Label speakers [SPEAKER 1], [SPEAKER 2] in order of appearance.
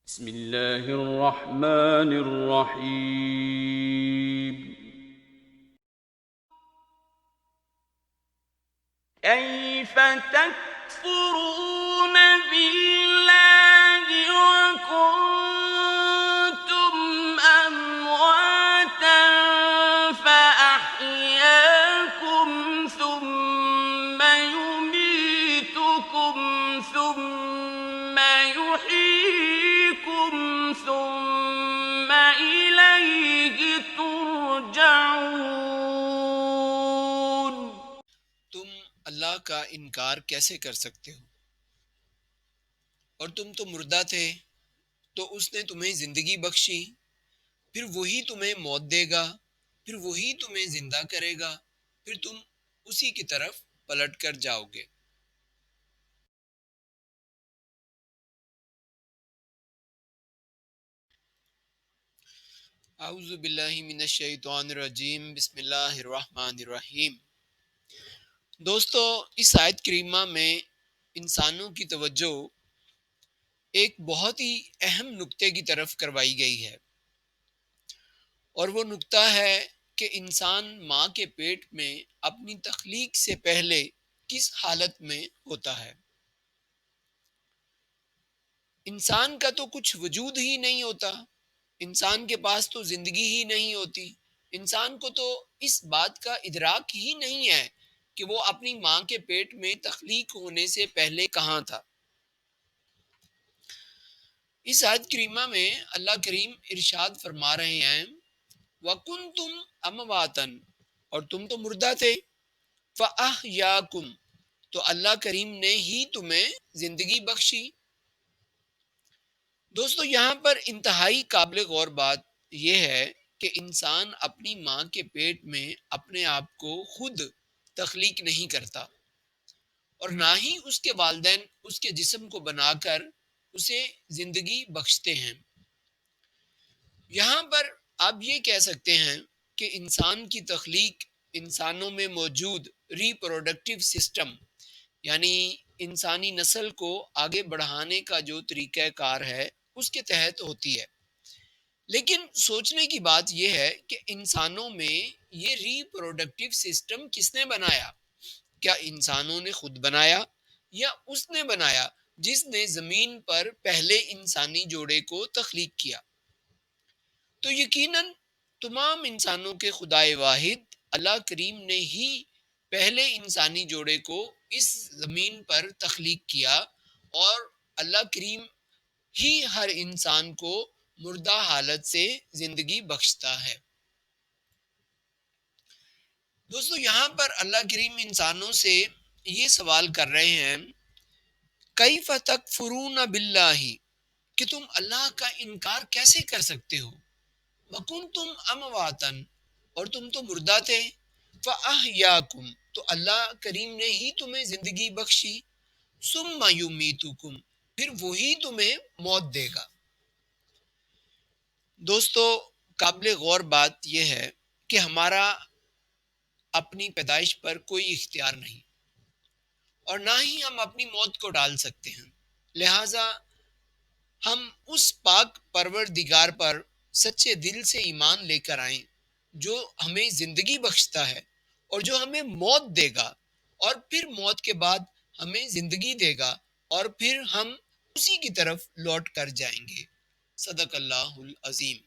[SPEAKER 1] بسم اللہ الرحمن الرحیم کیف تکفرون باللہ وکنتم امواتا فاحیاکم ثم یمیتکم ثم یحییکم ثم الیہ ترجعون۔
[SPEAKER 2] تم اللہ کا انکار کیسے کر سکتے ہو؟ اور تم تو مردہ تھے، تو اس نے تمہیں زندگی بخشی، پھر وہی تمہیں موت دے گا، پھر وہی تمہیں زندہ کرے گا، پھر تم اسی کی طرف پلٹ کر جاؤ گے۔ اعوذ باللہ من الشیطان الرجیم، بسم اللہ الرحمن الرحیم۔ دوستو، اس آیت کریمہ میں انسانوں کی توجہ ایک بہت ہی اہم نقطے کی طرف کروائی گئی ہے، اور وہ نقطہ ہے کہ انسان ماں کے پیٹ میں اپنی تخلیق سے پہلے کس حالت میں ہوتا ہے۔ انسان کا تو کچھ وجود ہی نہیں ہوتا، انسان کے پاس تو زندگی ہی نہیں ہوتی، انسان کو تو اس بات کا ادراک ہی نہیں ہے کہ وہ اپنی ماں کے پیٹ میں تخلیق ہونے سے پہلے کہاں تھا۔ اس آیت کریمہ میں اللہ کریم ارشاد فرما رہے ہیں، وَكُنْتُمْ أَمْوَاتًا، اور تم تو مردہ تھے، فَأَحْيَاكُمْ، تو اللہ کریم نے ہی تمہیں زندگی بخشی۔ دوستو، یہاں پر انتہائی قابل غور بات یہ ہے کہ انسان اپنی ماں کے پیٹ میں اپنے آپ کو خود تخلیق نہیں کرتا، اور نہ ہی اس کے والدین اس کے جسم کو بنا کر اسے زندگی بخشتے ہیں۔ یہاں پر آپ یہ کہہ سکتے ہیں کہ انسان کی تخلیق انسانوں میں موجود ری پروڈکٹیو سسٹم، یعنی انسانی نسل کو آگے بڑھانے کا جو طریقہ کار ہے اس کے تحت ہوتی ہے۔ لیکن سوچنے کی بات یہ ہے کہ انسانوں میں یہ ری پروڈکٹیو سسٹم کس نے بنایا؟ کیا انسانوں نے خود بنایا، یا اس نے بنایا جس نے زمین پر پہلے انسانی جوڑے کو تخلیق کیا؟ تو یقیناً تمام انسانوں کے خدائے واحد اللہ کریم نے ہی پہلے انسانی جوڑے کو اس زمین پر تخلیق کیا، اور اللہ کریم ہی ہر انسان کو مردہ حالت سے زندگی بخشتا ہے۔ دوستو، یہاں پر اللہ کریم انسانوں سے یہ سوال کر رہے ہیں، کیف تکفرون باللہ، کہ تم اللہ کا انکار کیسے کر سکتے ہو؟ وَكُنْتُمْ أَمْوَاتًا، اور تم تو مردہ تھے، فَأَحْيَاكُمْ، تو اللہ کریم نے ہی تمہیں زندگی بخشی، ثُمَّ يُمِيتُكُمْ، پھر وہی تمہیں موت دے گا۔ دوستو، قابل غور بات یہ ہے کہ ہمارا اپنی پیدائش پر کوئی اختیار نہیں، اور نہ ہی ہم اپنی موت کو ڈال سکتے ہیں، لہٰذا ہم اس پاک پروردگار پر سچے دل سے ایمان لے کر آئیں جو ہمیں زندگی بخشتا ہے، اور جو ہمیں موت دے گا، اور پھر موت کے بعد ہمیں زندگی دے گا، اور پھر ہم اسی کی طرف لوٹ کر جائیں گے۔ صدق اللہ العظیم۔